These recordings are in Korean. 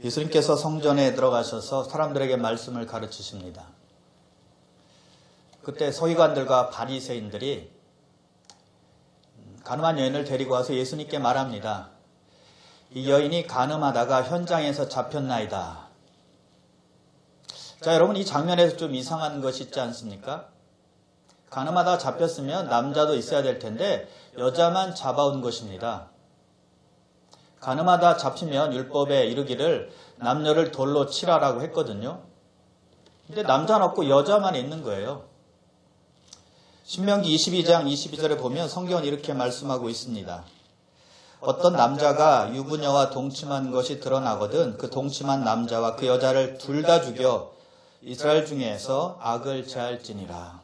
예수님께서 성전에 들어가셔서 사람들에게 말씀을 가르치십니다. 그때 서기관들과 바리새인들이 가늠한 여인을 데리고 와서 예수님께 말합니다. 이 여인이 간음하다가 현장에서 잡혔나이다. 자, 여러분, 이 장면에서 좀 이상한 것이 있지 않습니까? 간음하다가 잡혔으면 남자도 있어야 될 텐데 여자만 잡아온 것입니다. 간음하다 잡히면 율법에 이르기를 남녀를 돌로 치라라고 했거든요. 근데 남자는 없고 여자만 있는 거예요. 신명기 22장 22절에 보면 성경은 이렇게 말씀하고 있습니다. 어떤 남자가 유부녀와 동침한 것이 드러나거든 그 동침한 남자와 그 여자를 둘 다 죽여 이스라엘 중에서 악을 제할지니라.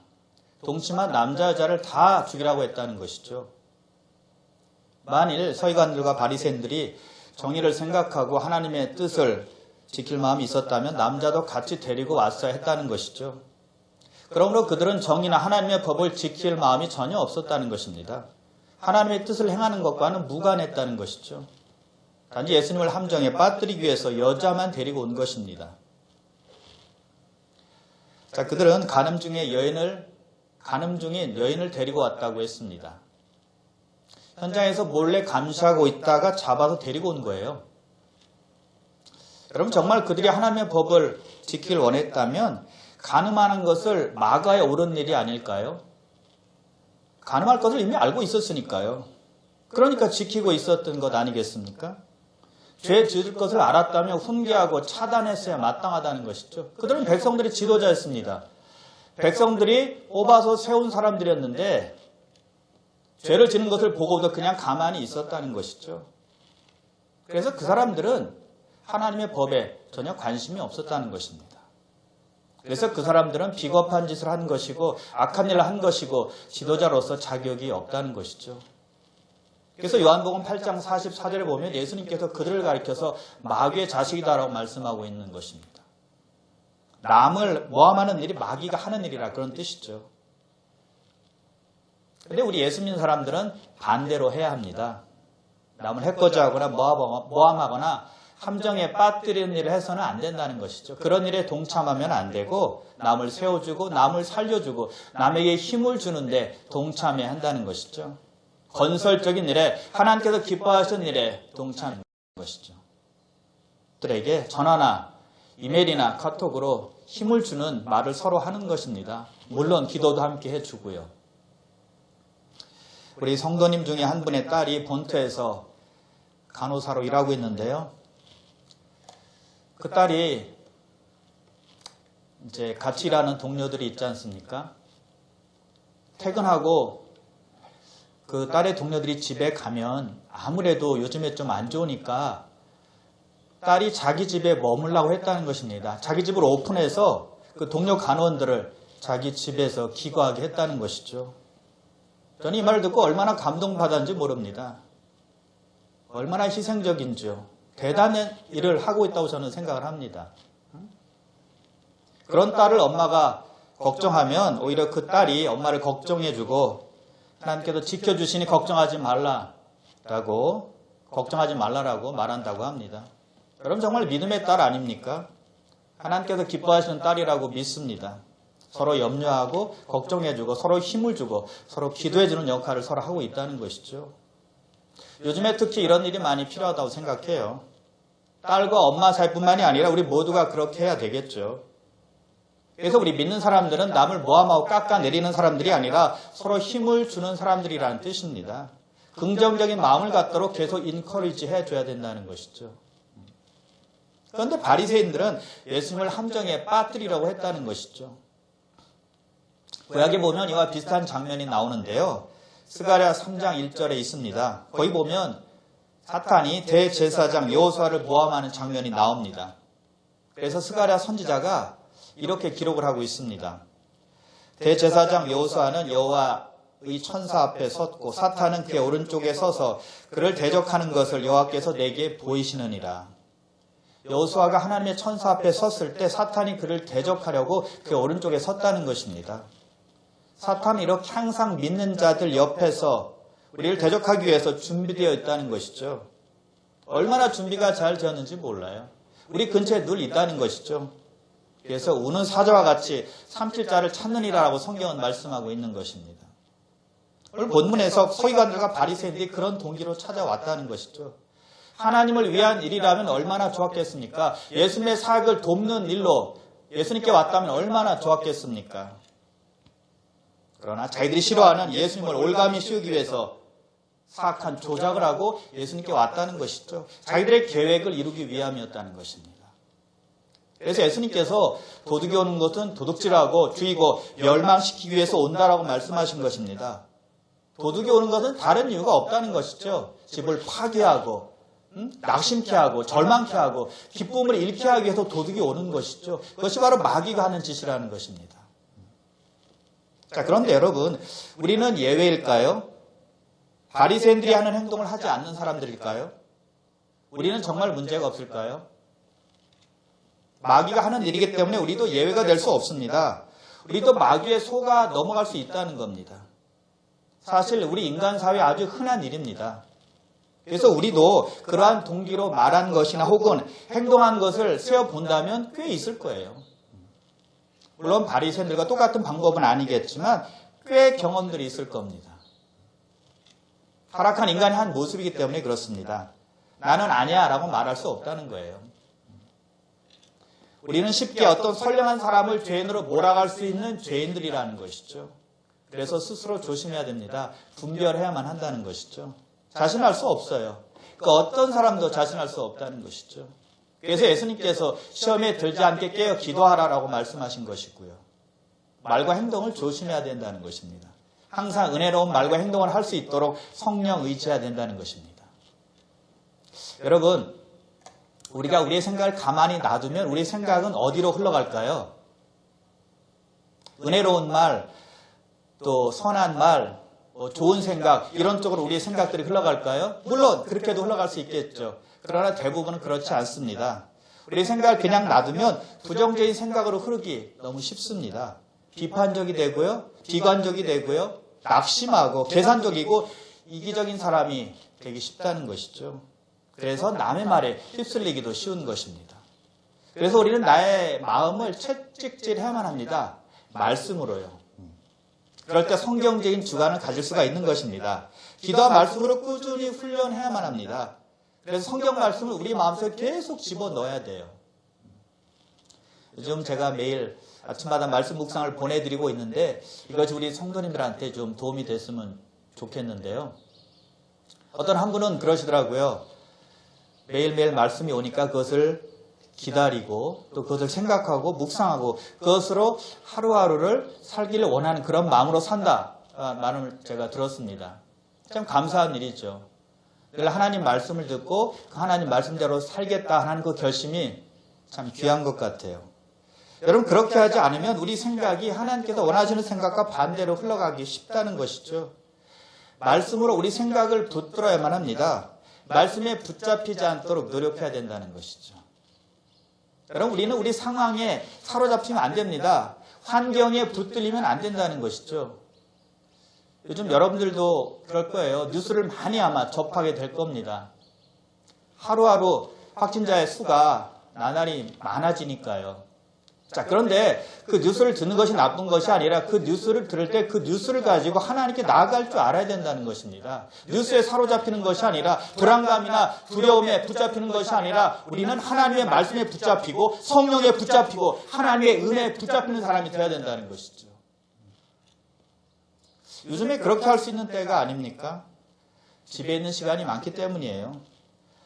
동침한 남자 여자를 다 죽이라고 했다는 것이죠. 만일 서기관들과 바리새인들이 정의를 생각하고 하나님의 뜻을 지킬 마음이 있었다면 남자도 같이 데리고 왔어야 했다는 것이죠. 그러므로 그들은 정의나 하나님의 법을 지킬 마음이 전혀 없었다는 것입니다. 하나님의 뜻을 행하는 것과는 무관했다는 것이죠. 단지 예수님을 함정에 빠뜨리기 위해서 여자만 데리고 온 것입니다. 자, 그들은 간음 중인 여인을 데리고 왔다고 했습니다. 현장에서 몰래 감시하고 있다가 잡아서 데리고 온 거예요. 여러분, 정말 그들이 하나님의 법을 지키길 원했다면 간음하는 것을 마가에 옳은 일이 아닐까요? 간음할 것을 이미 알고 있었으니까요. 그러니까 지키고 있었던 것 아니겠습니까? 죄 지을 것을 알았다면 훈계하고 차단했어야 마땅하다는 것이죠. 그들은 백성들의 지도자였습니다. 백성들이 뽑아서 세운 사람들이었는데 죄를 지는 것을 보고도 그냥 가만히 있었다는 것이죠. 그래서 그 사람들은 하나님의 법에 전혀 관심이 없었다는 것입니다. 그래서 그 사람들은 비겁한 짓을 한 것이고 악한 일을 한 것이고 지도자로서 자격이 없다는 것이죠. 그래서 요한복음 8장 44절에 보면 예수님께서 그들을 가리켜서 마귀의 자식이다라고 말씀하고 있는 것입니다. 남을 모함하는 일이 마귀가 하는 일이라 그런 뜻이죠. 그런데 우리 예수 믿는 사람들은 반대로 해야 합니다. 남을 해코지하거나 모함하거나 함정에 빠뜨리는 일을 해서는 안 된다는 것이죠. 그런 일에 동참하면 안 되고 남을 세워주고 남을 살려주고 남에게 힘을 주는데 동참해야 한다는 것이죠. 건설적인 일에 하나님께서 기뻐하시는 일에 동참하는 것이죠. 들에게 전화나 이메일이나 카톡으로 힘을 주는 말을 서로 하는 것입니다. 물론 기도도 함께 해주고요. 우리 성도님 중에 한 분의 딸이 본토에서 간호사로 일하고 있는데요. 그 딸이 이제 같이 일하는 동료들이 있지 않습니까? 퇴근하고 그 딸의 동료들이 집에 가면 아무래도 요즘에 좀 안 좋으니까 딸이 자기 집에 머물라고 했다는 것입니다. 자기 집을 오픈해서 그 동료 간호원들을 자기 집에서 기거하게 했다는 것이죠. 저는 이 말을 듣고 얼마나 감동받았는지 모릅니다. 얼마나 희생적인지요. 대단한 일을 하고 있다고 저는 생각을 합니다. 그런 딸을 엄마가 걱정하면 오히려 그 딸이 엄마를 걱정해주고 하나님께서 지켜주시니 걱정하지 말라라고 말한다고 합니다. 여러분 정말 믿음의 딸 아닙니까? 하나님께서 기뻐하시는 딸이라고 믿습니다. 서로 염려하고 걱정해주고 서로 힘을 주고 서로 기도해주는 역할을 서로 하고 있다는 것이죠. 요즘에 특히 이런 일이 많이 필요하다고 생각해요. 딸과 엄마 사이뿐만이 아니라 우리 모두가 그렇게 해야 되겠죠. 그래서 우리 믿는 사람들은 남을 모함하고 깎아내리는 사람들이 아니라 서로 힘을 주는 사람들이라는 뜻입니다. 긍정적인 마음을 갖도록 계속 인커리지 해줘야 된다는 것이죠. 그런데 바리새인들은 예수님을 함정에 빠뜨리려고 했다는 것이죠. 구약에 보면 이와 비슷한 장면이 나오는데요. 스가랴 3장 1절에 있습니다. 거기 보면 사탄이 대제사장 여호수아를 모함하는 장면이 나옵니다. 그래서 스가랴 선지자가 이렇게 기록을 하고 있습니다. 대제사장 여호수아는 여호와의 천사 앞에 섰고 사탄은 그의 오른쪽에 서서 그를 대적하는 것을 여호와께서 내게 보이시느니라. 여호수아가 하나님의 천사 앞에 섰을 때 사탄이 그를 대적하려고 그의 오른쪽에 섰다는 것입니다. 사탄은 이렇게 항상 믿는 자들 옆에서 우리를 대적하기 위해서 준비되어 있다는 것이죠. 얼마나 준비가 잘 되었는지 몰라요. 우리 근처에 늘 있다는 것이죠. 그래서 우는 사자와 같이 삼킬 자를 찾느니라라고 성경은 말씀하고 있는 것입니다. 오늘 본문에서 서기관들과 바리새인들이 그런 동기로 찾아왔다는 것이죠. 하나님을 위한 일이라면 얼마나 좋았겠습니까? 예수님의 사역을 돕는 일로 예수님께 왔다면 얼마나 좋았겠습니까? 그러나 자기들이 싫어하는 예수님을 올감히 씌우기 위해서 사악한 조작을 하고 예수님께 왔다는 것이죠. 자기들의 계획을 이루기 위함이었다는 것입니다. 그래서 예수님께서 도둑이 오는 것은 도둑질하고 죽이고 멸망시키기 위해서 온다라고 말씀하신 것입니다. 도둑이 오는 것은 다른 이유가 없다는 것이죠. 집을 파괴하고 낙심케 하고 절망케 하고 기쁨을 잃게 하기 위해서 도둑이 오는 것이죠. 그것이 바로 마귀가 하는 짓이라는 것입니다. 자, 그런데 여러분, 우리는 예외일까요? 바리새인들이 하는 행동을 하지 않는 사람들일까요? 우리는 정말 문제가 없을까요? 마귀가 하는 일이기 때문에 우리도 예외가 될 수 없습니다. 우리도 마귀의 속아 넘어갈 수 있다는 겁니다. 사실 우리 인간 사회에 아주 흔한 일입니다. 그래서 우리도 그러한 동기로 말한 것이나 혹은 행동한 것을 세어본다면 꽤 있을 거예요. 물론 바리새인들과 똑같은 방법은 아니겠지만 꽤 경험들이 있을 겁니다. 타락한 인간의 한 모습이기 때문에 그렇습니다. 나는 아니야 라고 말할 수 없다는 거예요. 우리는 쉽게 어떤 선량한 사람을 죄인으로 몰아갈 수 있는 죄인들이라는 것이죠. 그래서 스스로 조심해야 됩니다. 분별해야만 한다는 것이죠. 자신할 수 없어요. 그 어떤 사람도 자신할 수 없다는 것이죠. 그래서 예수님께서 시험에 들지 않게 깨어 기도하라라고 말씀하신 것이고요. 말과 행동을 조심해야 된다는 것입니다. 항상 은혜로운 말과 행동을 할 수 있도록 성령 의지해야 된다는 것입니다. 여러분, 우리가 우리의 생각을 가만히 놔두면 우리의 생각은 어디로 흘러갈까요? 은혜로운 말, 또 선한 말, 좋은 생각, 이런 쪽으로 우리의 생각들이 흘러갈까요? 물론 그렇게도 흘러갈 수 있겠죠. 그러나 대부분은 그렇지 않습니다. 우리의 생각을 그냥 놔두면 부정적인 생각으로 흐르기 너무 쉽습니다. 비판적이 되고요, 비관적이 되고요, 낙심하고 계산적이고 이기적인 사람이 되기 쉽다는 것이죠. 그래서 남의 말에 휩쓸리기도 쉬운 것입니다. 그래서 우리는 나의 마음을 채찍질해야만 합니다. 말씀으로요. 그럴 때 성경적인 주관을 가질 수가 있는 것입니다. 기도와 말씀으로 꾸준히 훈련해야만 합니다. 그래서 성경 말씀을 우리 마음속에 계속 집어넣어야 돼요. 요즘 제가 매일 아침마다 말씀 묵상을 보내드리고 있는데 이것이 우리 성도님들한테 좀 도움이 됐으면 좋겠는데요. 어떤 한 분은 그러시더라고요. 매일매일 말씀이 오니까 그것을 기다리고 또 그것을 생각하고 묵상하고 그것으로 하루하루를 살기를 원하는 그런 마음으로 산다 말을 제가 들었습니다. 참 감사한 일이죠. 늘 하나님 말씀을 듣고 그 하나님 말씀대로 살겠다 하는 그 결심이 참 귀한 것 같아요. 여러분, 그렇게 하지 않으면 우리 생각이 하나님께서 원하시는 생각과 반대로 흘러가기 쉽다는 것이죠. 말씀으로 우리 생각을 붙들어야만 합니다. 말씀에 붙잡히지 않도록 노력해야 된다는 것이죠. 여러분, 우리는 우리 상황에 사로잡히면 안 됩니다. 환경에 붙들리면 안 된다는 것이죠. 요즘 여러분들도 그럴 거예요. 뉴스를 많이 아마 접하게 될 겁니다. 하루하루 확진자의 수가 나날이 많아지니까요. 자, 그런데 그 뉴스를 듣는 것이 나쁜 것이 아니라 그 뉴스를 들을 때 그 뉴스를 가지고 하나님께 나아갈 줄 알아야 된다는 것입니다. 뉴스에 사로잡히는 것이 아니라 불안감이나 두려움에 붙잡히는 것이 아니라 우리는 하나님의 말씀에 붙잡히고 성령에 붙잡히고 하나님의 은혜에 붙잡히는 사람이 되어야 된다는 것이죠. 요즘에 그렇게 할 수 있는 때가 아닙니까? 집에 있는 시간이 많기 때문이에요.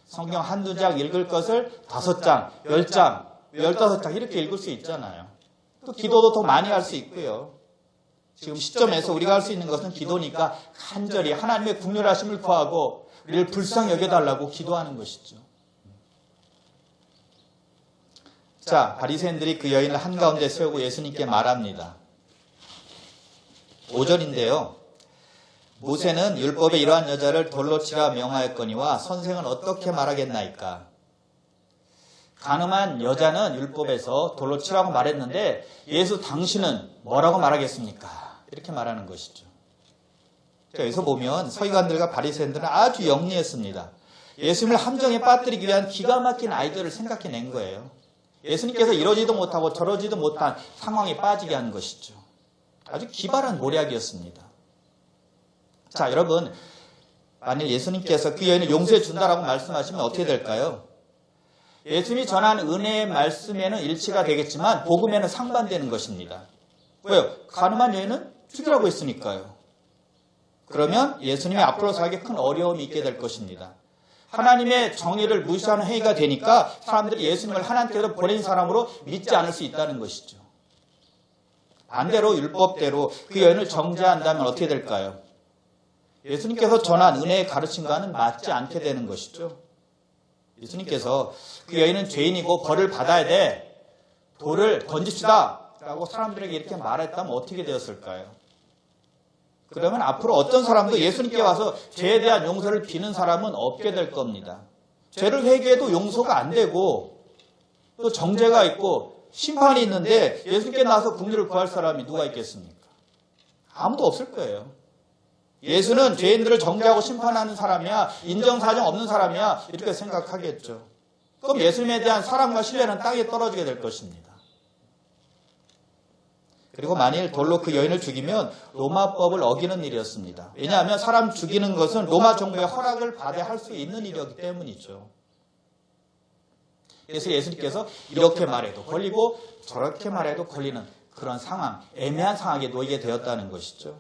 성경 한두 장 읽을 것을 5장, 10장, 15장 이렇게 읽을 수 있잖아요. 또 기도도 더 많이 할 수 있고요. 지금 시점에서 우리가 할 수 있는 것은 기도니까 간절히 하나님의 긍휼하심을 구하고 우리를 불쌍히 여겨달라고 기도하는 것이죠. 자, 바리새인들이 그 여인을 한가운데 세우고 예수님께 말합니다. 5절인데요. 모세는 율법에 이러한 여자를 돌로 치라 명하였거니와 선생은 어떻게 말하겠나이까? 가늠한 여자는 율법에서 돌로 치라고 말했는데 예수 당신은 뭐라고 말하겠습니까? 이렇게 말하는 것이죠. 여기서 보면 서기관들과 바리새인들은 아주 영리했습니다. 예수님을 함정에 빠뜨리기 위한 기가 막힌 아이디어를 생각해낸 거예요. 예수님께서 이러지도 못하고 저러지도 못한 상황에 빠지게 한 것이죠. 아주 기발한 모략이었습니다. 자, 여러분, 만일 예수님께서 그 여인을 용서해 준다라고 말씀하시면 어떻게 될까요? 예수님이 전한 은혜의 말씀에는 일치가 되겠지만 복음에는 상반되는 것입니다. 왜요? 가늠한 여인은 죽이라고 했으니까요. 그러면 예수님이 앞으로 살기 큰 어려움이 있게 될 것입니다. 하나님의 정의를 무시하는 행위가 되니까 사람들이 예수님을 하나님께서 보낸 사람으로 믿지 않을 수 있다는 것이죠. 반대로 율법대로 그 여인을 정죄한다면 어떻게 될까요? 예수님께서 전한 은혜의 가르침과는 맞지 않게 되는 것이죠. 예수님께서 그 여인은 죄인이고 벌을 받아야 돼. 돌을 던집시다 라고 사람들에게 이렇게 말했다면 어떻게 되었을까요? 그러면 앞으로 어떤 사람도 예수님께 와서 죄에 대한 용서를 비는 사람은 없게 될 겁니다. 죄를 회개해도 용서가 안 되고 또 정죄가 있고 심판이 있는데 예수님께 나와서 긍휼을 구할 사람이 누가 있겠습니까? 아무도 없을 거예요. 예수는 죄인들을 정죄하고 심판하는 사람이야, 인정사정 없는 사람이야 이렇게 생각하겠죠. 그럼 예수님에 대한 사랑과 신뢰는 땅에 떨어지게 될 것입니다. 그리고 만일 돌로 그 여인을 죽이면 로마법을 어기는 일이었습니다. 왜냐하면 사람 죽이는 것은 로마 정부의 허락을 받아야 할 수 있는 일이었기 때문이죠. 그래서 예수님께서 이렇게 말해도 걸리고 저렇게 말해도 걸리는 그런 상황, 애매한 상황에 놓이게 되었다는 것이죠.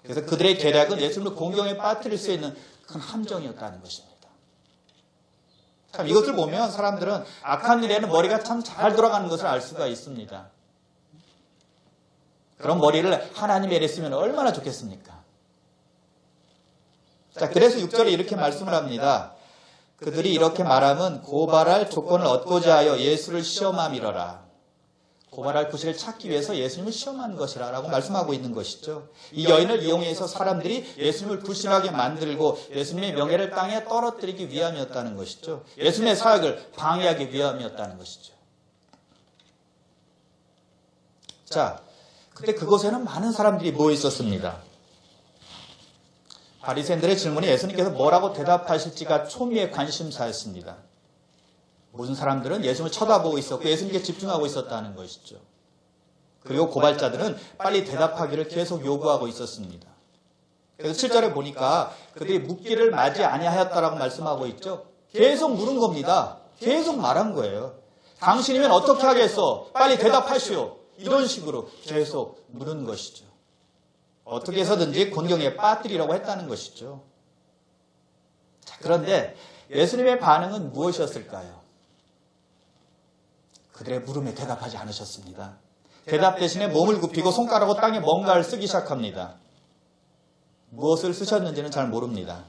그래서 그들의 계략은 예수님을 공경에 빠뜨릴 수 있는 큰 함정이었다는 것입니다. 참 이것을 보면 사람들은 악한 일에는 머리가 참 잘 돌아가는 것을 알 수가 있습니다. 그런 머리를 하나님이 내렸으면 얼마나 좋겠습니까? 자, 그래서 6절에 이렇게 말씀을 합니다. 그들이 이렇게 말하면 고발할 조건을 얻고자 하여 예수를 시험함이러라. 고발할 구실을 찾기 위해서 예수님을 시험하는 것이라 라고 말씀하고 있는 것이죠. 이 여인을 이용해서 사람들이 예수님을 불신하게 만들고 예수님의 명예를 땅에 떨어뜨리기 위함이었다는 것이죠. 예수님의 사역을 방해하기 위함이었다는 것이죠. 자, 그때 그곳에는 많은 사람들이 모여 있었습니다. 바리새인들의 질문에 예수님께서 뭐라고 대답하실지가 초미의 관심사였습니다. 모든 사람들은 예수님을 쳐다보고 있었고 예수님께 집중하고 있었다는 것이죠. 그리고 고발자들은 빨리 대답하기를 계속 요구하고 있었습니다. 그래서 7절에 보니까 그들이 묻기를 맞이 아니하였다라고 말씀하고 있죠. 계속 물은 겁니다. 계속 말한 거예요. 당신이면 어떻게 하겠어? 빨리 대답하시오. 이런 식으로 계속 물은 것이죠. 어떻게 해서든지 곤경에 빠뜨리려고 했다는 것이죠. 자, 그런데 예수님의 반응은 무엇이었을까요? 그들의 물음에 대답하지 않으셨습니다. 대답 대신에 몸을 굽히고 손가락으로 땅에 뭔가를 쓰기 시작합니다. 무엇을 쓰셨는지는 잘 모릅니다.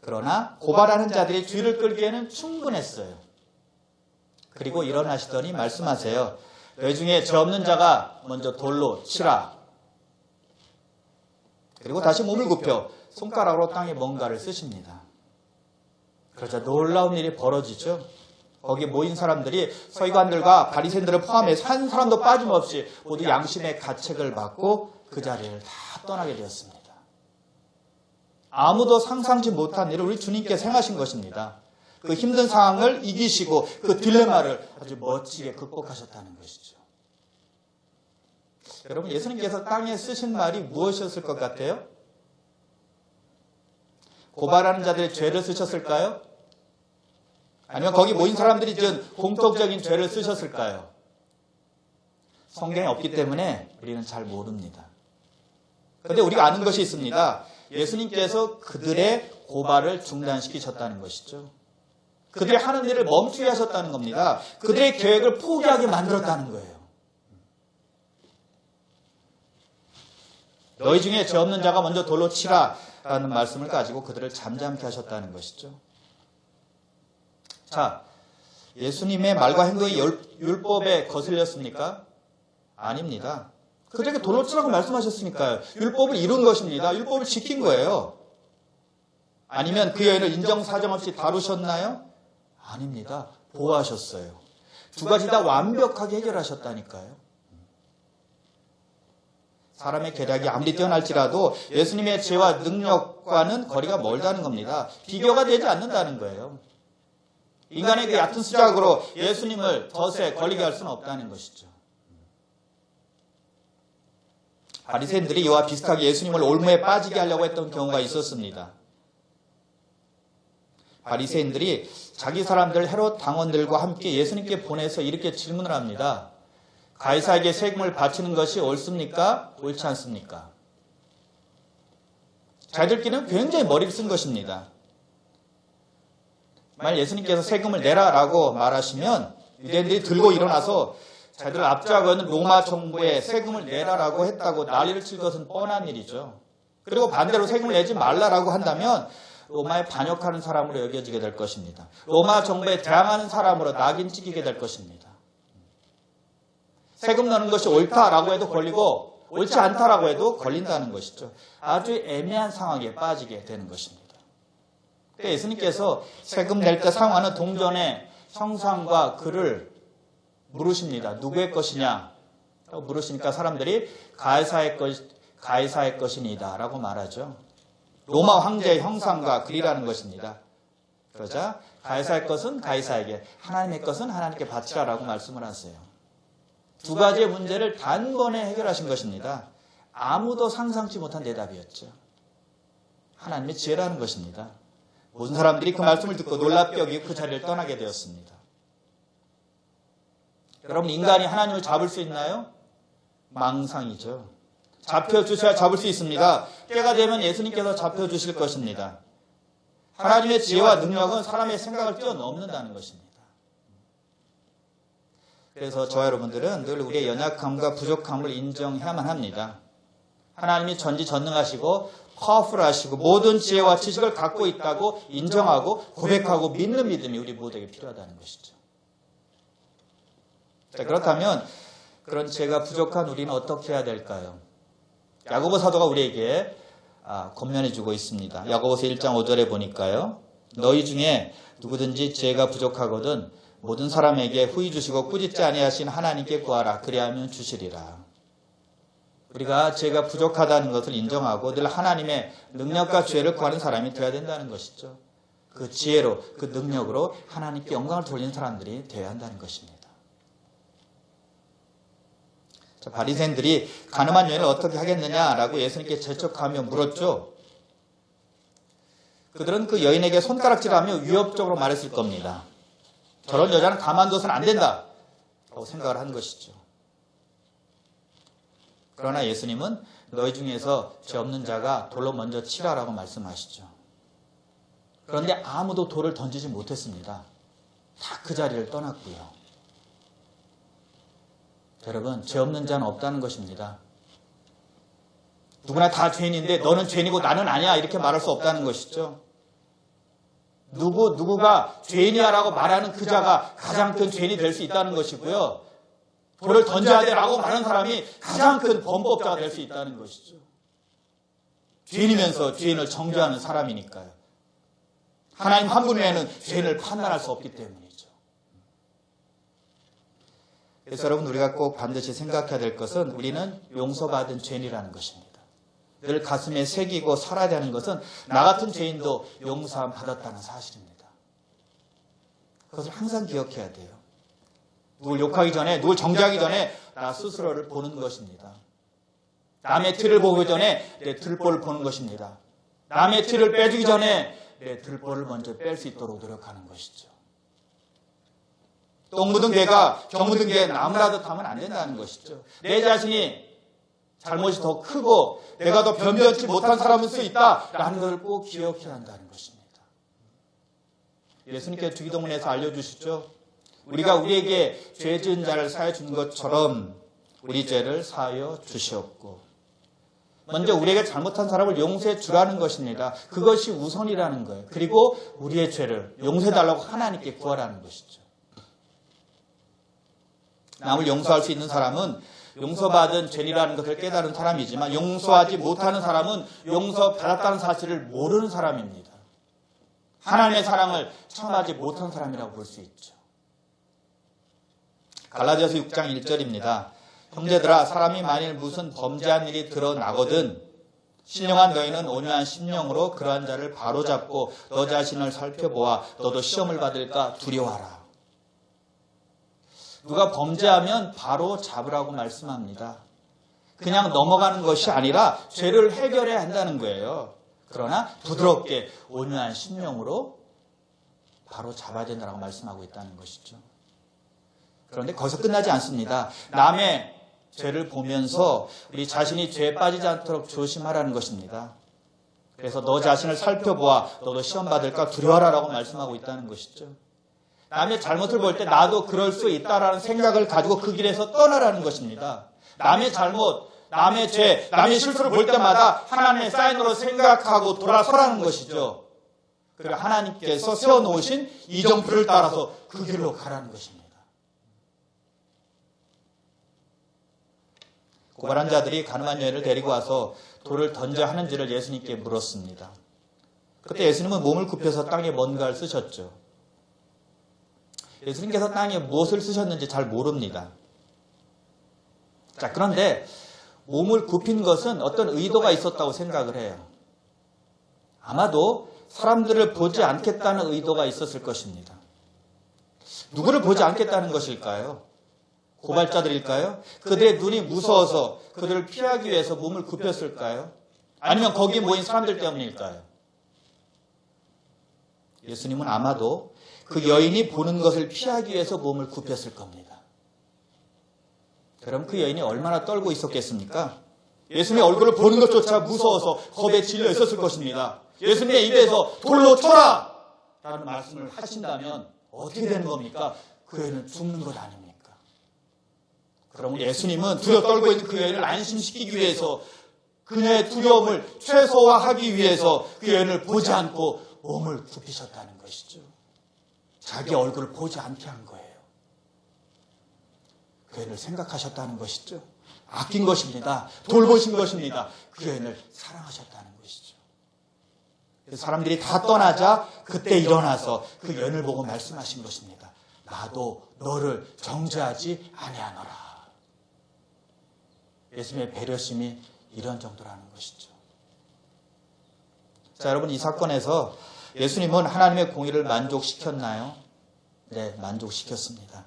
그러나 고발하는 자들이 주의를 끌기에는 충분했어요. 그리고 일어나시더니 말씀하세요. 너희 중에 죄 없는 자가 먼저 돌로 치라. 그리고 다시 몸을 굽혀 손가락으로 땅에 뭔가를 쓰십니다. 그러자 놀라운 일이 벌어지죠. 거기 모인 사람들이 서기관들과 바리새인들을 포함해서 한 사람도 빠짐없이 모두 양심의 가책을 받고 그 자리를 다 떠나게 되었습니다. 아무도 상상치 못한 일을 우리 주님께서 행하신 것입니다. 그 힘든 상황을 이기시고 그 딜레마를 아주 멋지게 극복하셨다는 것이죠. 여러분, 예수님께서 땅에 쓰신 말이 무엇이었을 것 같아요? 고발하는 자들의 죄를 쓰셨을까요? 아니면 거기 모인 사람들이 지은 공통적인 죄를 쓰셨을까요? 성경에 없기 때문에 우리는 잘 모릅니다. 그런데 우리가 아는 것이 있습니다. 예수님께서 그들의 고발을 중단시키셨다는 것이죠. 그들이 하는 일을 멈추게 하셨다는 겁니다. 그들의 계획을 포기하게 만들었다는 거예요. 너희 중에 죄 없는 자가 먼저 돌로 치라 라는 말씀을 가지고 그들을 잠잠케 하셨다는 것이죠. 자, 예수님의 말과 행동이 율법에 거슬렸습니까? 아닙니다. 그들에게 돌로 치라고 말씀하셨으니까요. 율법을 이룬 것입니다. 율법을 지킨 거예요. 아니면 그 여인을 인정사정 없이 다루셨나요? 아닙니다. 보호하셨어요. 두 가지 다 완벽하게 해결하셨다니까요. 사람의 계략이 아무리 뛰어날지라도 예수님의 지혜와 능력과는 거리가 멀다는 겁니다. 비교가 되지 않는다는 거예요. 인간의 그 얕은 수작으로 예수님을 덫에 걸리게 할 수는 없다는 것이죠. 바리새인들이 이와 비슷하게 예수님을 올무에 빠지게 하려고 했던 경우가 있었습니다. 바리새인들이 자기 사람들 헤롯 당원들과 함께 예수님께 보내서 이렇게 질문을 합니다. 가이사에게 세금을 바치는 것이 옳습니까? 옳지 않습니까? 자기들끼리는 굉장히 머리를 쓴 것입니다. 만약 예수님께서 세금을 내라라고 말하시면 유대인들이 들고 일어나서 자기들 앞지하고 있는 로마 정부에 세금을 내라라고 했다고 난리를 칠 것은 뻔한 일이죠. 그리고 반대로 세금을 내지 말라라고 한다면 로마에 반역하는 사람으로 여겨지게 될 것입니다. 로마 정부에 대항하는 사람으로 낙인 찍히게 될 것입니다. 세금 내는 것이 옳다라고 해도 걸리고 옳지 않다라고 해도 걸린다는 것이죠. 아주 애매한 상황에 빠지게 되는 것입니다. 예수님께서 세금 낼 때 사용하는 동전의 형상과 글을 물으십니다. 누구의 것이냐? 물으시니까 사람들이 가이사의 것이니다 라고 말하죠. 로마 황제의 형상과 글이라는 것입니다. 그러자 가이사의 것은 가이사에게, 하나님의 것은 하나님께 바치라라고 말씀을 하세요. 두 가지의 문제를 단번에 해결하신 것입니다. 아무도 상상치 못한 대답이었죠. 하나님의 지혜라는 것입니다. 모든 사람들이 그 말씀을 듣고 놀랍게 여기고 그 자리를 떠나게 되었습니다. 여러분, 인간이 하나님을 잡을 수 있나요? 망상이죠. 잡혀주셔야 잡을 수 있습니다. 때가 되면 예수님께서 잡혀주실 것입니다. 하나님의 지혜와 능력은 사람의 생각을 뛰어넘는다는 것입니다. 그래서 저와 여러분들은 늘 우리의 연약함과 부족함을 인정해야만 합니다. 하나님이 전지전능하시고 파워풀하시고 모든 지혜와 지식을 갖고 있다고 인정하고 고백하고 믿는 믿음이 우리 모두에게 필요하다는 것이죠. 자, 그렇다면 그런 지혜가 부족한 우리는 어떻게 해야 될까요? 야고보 사도가 우리에게 권면해주고 있습니다. 야고보서 1장 5절에 보니까요. 너희 중에 누구든지 지혜가 부족하거든 모든 사람에게 후히 주시고 꾸짖지 아니하신 하나님께 구하라. 그리하면 주시리라. 우리가 지혜가 부족하다는 것을 인정하고 늘 하나님의 능력과 지혜를 구하는 사람이 되어야 된다는 것이죠. 그 지혜로, 그 능력으로 하나님께 영광을 돌리는 사람들이 되어야 한다는 것입니다. 자, 바리새인들이 가늠한 여인을 어떻게 하겠느냐라고 예수님께 재촉하며 물었죠. 그들은 그 여인에게 손가락질하며 위협적으로 말했을 겁니다. 저런 여자는 가만둬서는 안 된다 라고 생각을 한 것이죠. 그러나 예수님은 너희 중에서 죄 없는 자가 돌로 먼저 치라라고 말씀하시죠. 그런데 아무도 돌을 던지지 못했습니다. 다 그 자리를 떠났고요. 여러분, 죄 없는 자는 없다는 것입니다. 누구나 다 죄인인데 너는 죄인이고 나는 아니야 이렇게 말할 수 없다는 것이죠. 누구가 죄인이야라고 말하는 그 자가 가장 큰 죄인이 될 수 있다는 것이고요. 돌을 던져야 돼라고 말하는 사람이 가장 큰 범법자가 될 수 있다는 것이죠. 죄인이면서 죄인을 정죄하는 사람이니까요. 하나님 한 분 외에는 죄인을 판단할 수 없기 때문이죠. 그래서 여러분, 우리가 꼭 반드시 생각해야 될 것은 우리는 용서받은 죄인이라는 것입니다. 늘 가슴에 새기고 살아야 되는 것은 나 같은 죄인도 용서함 받았다는 사실입니다. 그것을 항상 기억해야 돼요. 누굴 욕하기 전에, 누굴 정죄하기 전에 나 스스로를 보는 것입니다. 남의 티를 보기 전에 내 들보를 보는 것입니다. 남의 티를 빼주기 전에 내 들보를 먼저 뺄 수 있도록 노력하는 것이죠. 똥 묻은 개가 겨 묻은 개 나무라도 타면 안 된다는 것이죠. 내 자신이 잘못이 더 크고 내가 더 변변치 못한 사람일 수 있다라는 것을 꼭 기억해야 한다는 것입니다. 예수님께서 주기도문에서 알려주시죠. 우리가 우리에게 죄 지은 자를 사하여 준 것처럼 우리 죄를 사하여 주시옵고, 먼저 우리에게 잘못한 사람을 용서해 주라는 것입니다. 그것이 우선이라는 거예요. 그리고 우리의 죄를 용서해달라고 하나님께 구하라는 것이죠. 남을 용서할 수 있는 사람은 용서받은 죄라는 것을 깨달은 사람이지만 용서하지 못하는 사람은 용서받았다는 사실을 모르는 사람입니다. 하나님의 사랑을 체험하지 못한 사람이라고 볼 수 있죠. 갈라디아서 6장 1절입니다. 형제들아, 사람이 만일 무슨 범죄한 일이 드러나거든 신령한 너희는 온유한 심령으로 그러한 자를 바로잡고 너 자신을 살펴보아 너도 시험을 받을까 두려워하라. 누가 범죄하면 바로 잡으라고 말씀합니다. 그냥 넘어가는 것이 아니라 죄를 해결해야 한다는 거예요. 그러나 부드럽게 온유한 심령으로 바로 잡아야 된다고 말씀하고 있다는 것이죠. 그런데 거기서 끝나지 않습니다. 남의 죄를 보면서 우리 자신이 죄에 빠지지 않도록 조심하라는 것입니다. 그래서 너 자신을 살펴보아 너도 시험 받을까 두려워하라고 말씀하고 있다는 것이죠. 남의 잘못을 볼 때 나도 그럴 수 있다라는 생각을 가지고 그 길에서 떠나라는 것입니다. 남의 잘못, 남의 죄, 남의 실수를 볼 때마다 하나님의 사인으로 생각하고 돌아서라는 것이죠. 그리고 하나님께서 세워놓으신 이정표를 따라서 그 길로 가라는 것입니다. 고발한 자들이 가늠한 여인을 데리고 와서 돌을 던져 하는지를 예수님께 물었습니다. 그때 예수님은 몸을 굽혀서 땅에 뭔가를 쓰셨죠. 예수님께서 땅에 무엇을 쓰셨는지 잘 모릅니다. 자, 그런데 몸을 굽힌 것은 어떤 의도가 있었다고 생각을 해요. 아마도 사람들을 보지 않겠다는 의도가 있었을 것입니다. 누구를 보지 않겠다는 것일까요? 고발자들일까요? 그들의 눈이 무서워서 그들을 피하기 위해서 몸을 굽혔을까요? 아니면 거기에 모인 사람들 때문일까요? 예수님은 아마도 그 여인이 보는 것을 피하기 위해서 몸을 굽혔을 겁니다. 그럼 그 여인이 얼마나 떨고 있었겠습니까? 예수님의 얼굴을 보는 것조차 무서워서 겁에 질려 있었을 것입니다. 예수님의 입에서 돌로 쳐라! 라는 말씀을 하신다면 어떻게 되는 겁니까? 그 여인은 죽는 것 아닙니까? 그럼 예수님은 두려워 떨고 있는 그 여인을 안심시키기 위해서 그녀의 두려움을 최소화하기 위해서 그 여인을 보지 않고 몸을 굽히셨다는 것이죠. 자기 얼굴을 보지 않게 한 거예요. 그 여인을 생각하셨다는 것이죠. 아낀 것입니다. 돌보신 것입니다. 그 여인을 사랑하셨다는 것이죠. 사람들이 다 떠나자 그때 일어나서 그 여인을 보고 말씀하신 것입니다. 나도 너를 정죄하지 아니하노라. 예수님의 배려심이 이런 정도라는 것이죠. 자, 여러분, 이 사건에서 예수님은 하나님의 공의를 만족시켰나요? 네, 만족시켰습니다.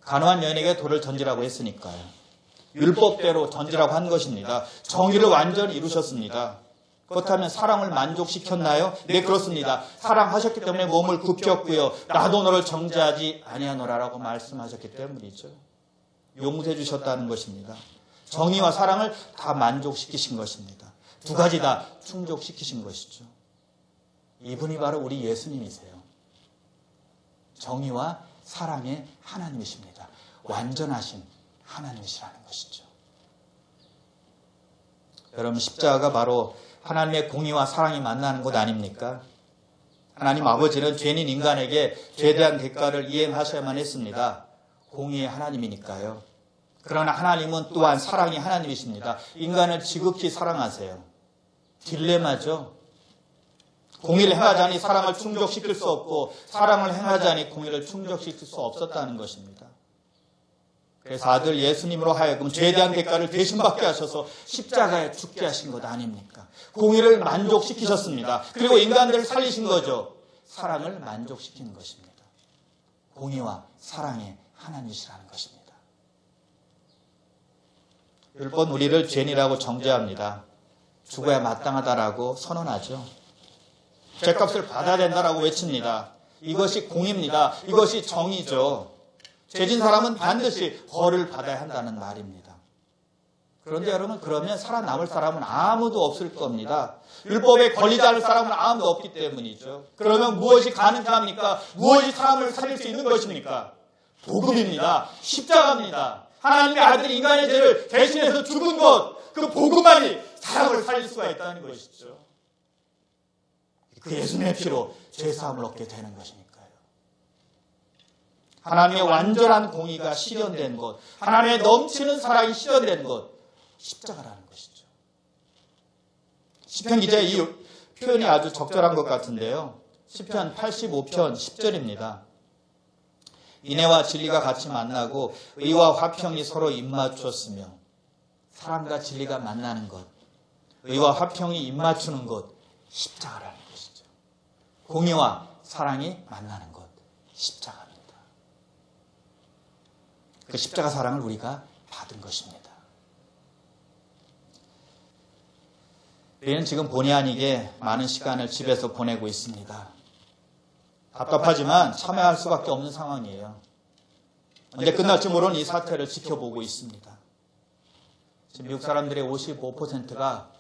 가늠한 여인에게 돌을 던지라고 했으니까요. 율법대로 던지라고 한 것입니다. 정의를 완전히 이루셨습니다. 그렇다면 사랑을 만족시켰나요? 네, 그렇습니다. 사랑하셨기 때문에 몸을 굽혔고요. 나도 너를 정죄하지 아니하노라라고 말씀하셨기 때문이죠. 용서해 주셨다는 것입니다. 정의와 사랑을 다 만족시키신 것입니다. 두 가지 다 충족시키신 것이죠. 이분이 바로 우리 예수님이세요. 정의와 사랑의 하나님이십니다. 완전하신 하나님이시라는 것이죠. 여러분, 십자가가 바로 하나님의 공의와 사랑이 만나는 곳 아닙니까? 하나님 아버지는 죄인인 인간에게 죄에 대한 대가를 이행하셔야만 했습니다. 공의의 하나님이니까요. 그러나 하나님은 또한 사랑의 하나님이십니다. 인간을 지극히 사랑하세요. 딜레마죠. 공의를 행하자니 사랑을 충족시킬 수 없고 사랑을 행하자니 공의를 충족시킬 수 없었다는 것입니다. 그래서 아들 예수님으로 하여금 죄에 대한 대가를 대신 받게 하셔서 십자가에 죽게 하신 것 아닙니까? 공의를 만족시키셨습니다. 그리고 인간들을 살리신 거죠. 사랑을 만족시키는 것입니다. 공의와 사랑의 하나님이시라는 것입니다. 율법은 우리를 죄인이라고 정죄합니다. 죽어야 마땅하다라고 선언하죠. 죄값을 받아야 된다라고 외칩니다. 이것이 공의입니다. 이것이 정의죠. 죄진 사람은 반드시 벌을 받아야 한다는 말입니다. 그런데 여러분, 그러면 살아남을 사람은 아무도 없을 겁니다. 율법에 걸리지 않을 사람은 아무도 없기 때문이죠. 그러면 무엇이 가능합니까? 무엇이 사람을 살릴 수 있는 것입니까? 복음입니다. 십자가입니다. 하나님의 아들이 인간의 죄를 대신해서 죽은 것, 그 복음만이 사람을 살릴 수가 있다는 것이죠. 그 예수님의 피로 죄사함을 얻게 되는 것이니까요. 하나님의 완전한 공의가 실현된 것, 하나님의 넘치는 사랑이 실현된 것, 십자가라는 것이죠. 시편 기자의 이 표현이 아주 적절한 것 같은데요. 시편 85편 10절입니다. 인애와 진리가 같이 만나고 의와 화평이 서로 입맞췄으며 사랑과 진리가 만나는 것, 의와 화평이 입맞추는 것, 십자가라는 것이죠. 공의와 사랑이 만나는 것, 십자가입니다. 그 십자가 사랑을 우리가 받은 것입니다. 우리는 지금 본의 아니게 많은 시간을 집에서 보내고 있습니다. 답답하지만 참여할 수밖에 없는 상황이에요. 언제 끝날지 모르는 이 사태를 지켜보고 있습니다. 지금 미국 사람들의 55%가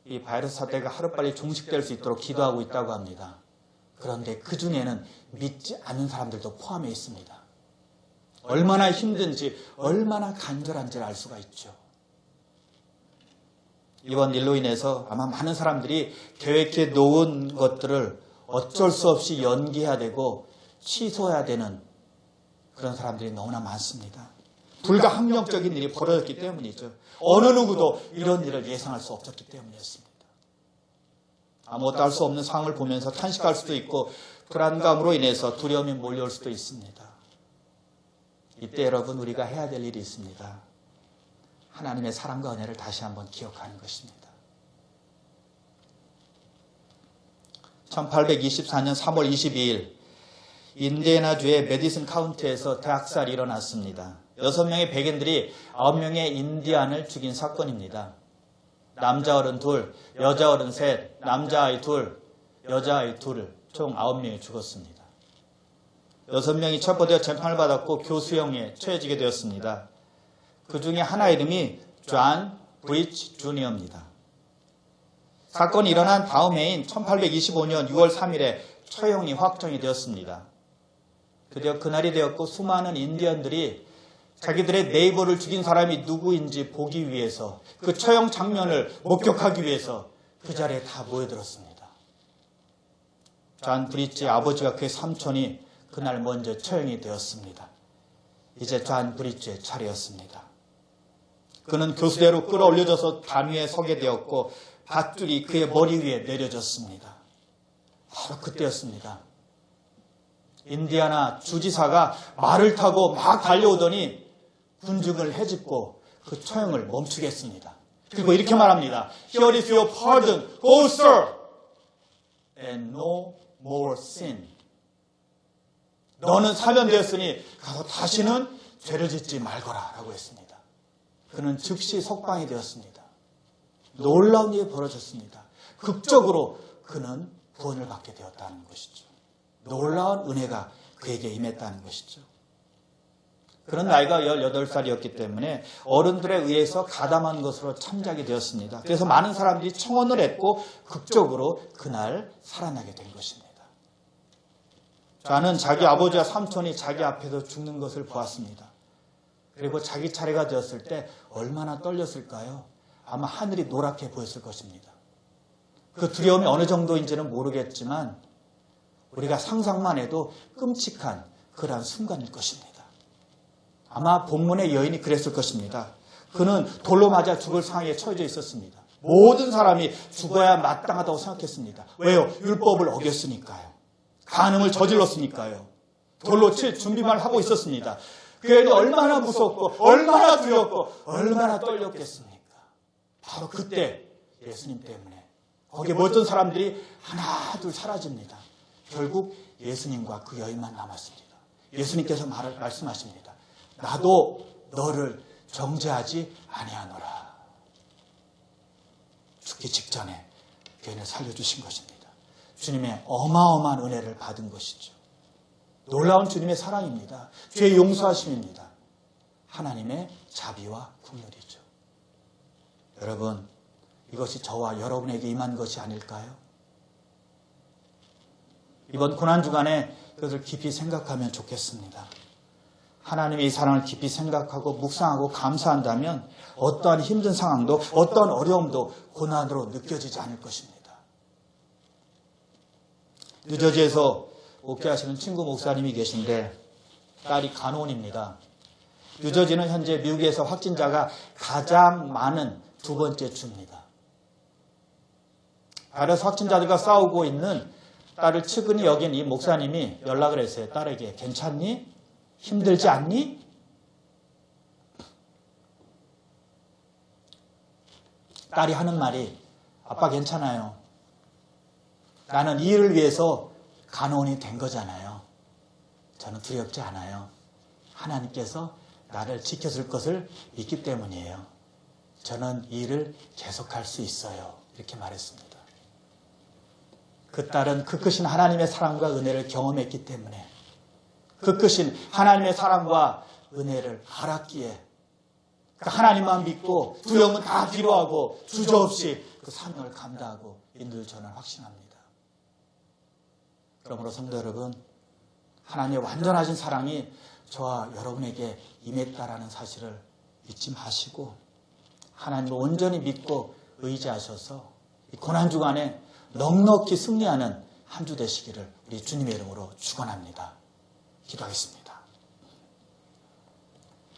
이 바이러스 사태가 하루빨리 종식될 수 있도록 기도하고 있다고 합니다. 그런데 그 중에는 믿지 않는 사람들도 포함해 있습니다. 얼마나 힘든지, 얼마나 간절한지를 알 수가 있죠. 이번 일로 인해서 아마 많은 사람들이 계획해 놓은 것들을 어쩔 수 없이 연기해야 되고 취소해야 되는 그런 사람들이 너무나 많습니다. 불가항력적인 일이 벌어졌기 때문이죠. 어느 누구도 이런 일을 예상할 수 없었기 때문이었습니다. 아무것도 할 수 없는 상황을 보면서 탄식할 수도 있고 불안감으로 인해서 두려움이 몰려올 수도 있습니다. 이때 여러분 우리가 해야 될 일이 있습니다. 하나님의 사랑과 은혜를 다시 한번 기억하는 것입니다. 1824년 3월 22일 인디애나주의 메디슨 카운티에서 대학살이 일어났습니다. 6명의 백인들이 9명의 인디안을 죽인 사건입니다. 남자 어른 2, 여자 어른 3, 남자아이 2, 여자아이 2, 총 9명이 죽었습니다. 6명이 체포되어 재판을 받았고 교수형에 처해지게 되었습니다. 그 중에 하나 이름이 존 브리치 주니어입니다. 사건이 일어난 다음 해인 1825년 6월 3일에 처형이 확정이 되었습니다. 드디어 그날이 되었고 수많은 인디언들이 자기들의 네이버를 죽인 사람이 누구인지 보기 위해서 그 처형 장면을 목격하기 위해서 그 자리에 다 모여들었습니다. 존 브리치의 아버지가 그의 삼촌이 그날 먼저 처형이 되었습니다. 이제 존 브리치의 차례였습니다. 그는 교수대로 끌어올려져서 단 위에 서게 되었고 밧줄이 그의 머리 위에 내려졌습니다. 바로 그때였습니다. 인디아나 주지사가 말을 타고 막 달려오더니 군중을 헤집고 그 처형을 멈추게 했습니다. 그리고 이렇게 말합니다. Here is your pardon, go sir, and no more sin. 너는 사면되었으니 가서 다시는 죄를 짓지 말거라 라고 했습니다. 그는 즉시 석방이 되었습니다. 놀라운 일이 벌어졌습니다. 극적으로 그는 구원을 받게 되었다는 것이죠. 놀라운 은혜가 그에게 임했다는 것이죠. 그런 나이가 18살이었기 때문에 어른들에 의해서 가담한 것으로 참작이 되었습니다. 그래서 많은 사람들이 청혼을 했고 극적으로 그날 살아나게 된 것입니다. 저는 자기 아버지와 삼촌이 자기 앞에서 죽는 것을 보았습니다. 그리고 자기 차례가 되었을 때 얼마나 떨렸을까요? 아마 하늘이 노랗게 보였을 것입니다. 그 두려움이 어느 정도인지는 모르겠지만 우리가 상상만 해도 끔찍한 그러한 순간일 것입니다. 아마 본문의 여인이 그랬을 것입니다. 그는 돌로 맞아 죽을 상황에 처해져 있었습니다. 모든 사람이 죽어야 마땅하다고 생각했습니다. 왜요? 율법을 어겼으니까요. 간음을 저질렀으니까요. 돌로 칠 준비만 하고 있었습니다. 그 여인이 얼마나 무섭고 얼마나 두렵고 얼마나 떨렸겠습니까? 바로 그때 예수님 때문에 거기에 모였던 사람들이 하나 둘 사라집니다. 결국 예수님과 그 여인만 남았습니다. 예수님께서 말씀하십니다. 나도 너를 정죄하지 아니하노라. 죽기 직전에 그 여인을 살려주신 것입니다. 주님의 어마어마한 은혜를 받은 것이죠. 놀라운 주님의 사랑입니다. 죄 용서하심입니다. 하나님의 자비와 긍휼이죠. 여러분, 이것이 저와 여러분에게 임한 것이 아닐까요? 이번 고난주간에 그것을 깊이 생각하면 좋겠습니다. 하나님의 이 사랑을 깊이 생각하고 묵상하고 감사한다면 어떠한 힘든 상황도 어떠한 어려움도 고난으로 느껴지지 않을 것입니다. 뉴저지에서 목회하시는 친구 목사님이 계신데 딸이 간호원입니다. 뉴저지는 현재 미국에서 확진자가 가장 많은 두 번째 주입니다. 바이러스 확진자들과 싸우고 있는 딸을 측은히 여긴 이 목사님이 연락을 했어요. 딸에게 괜찮니? 힘들지 않니? 딸이 하는 말이 아빠 괜찮아요. 나는 이 일을 위해서 간호원이 된 거잖아요. 저는 두렵지 않아요. 하나님께서 나를 지켜줄 것을 믿기 때문이에요. 저는 이 일을 계속할 수 있어요. 이렇게 말했습니다. 그 딸은 그 크신 하나님의 사랑과 은혜를 경험했기 때문에 그 크신 하나님의 사랑과 은혜를 알았기에 하나님만 믿고 두려움은 다 뒤로하고 주저없이 그 사명을 감당하고 인도를 저는 확신합니다. 그러므로 성도 여러분, 하나님의 완전하신 사랑이 저와 여러분에게 임했다라는 사실을 잊지 마시고 하나님을 온전히 믿고 의지하셔서 이 고난주간에 넉넉히 승리하는 한 주 되시기를 우리 주님의 이름으로 축원합니다. 기도하겠습니다.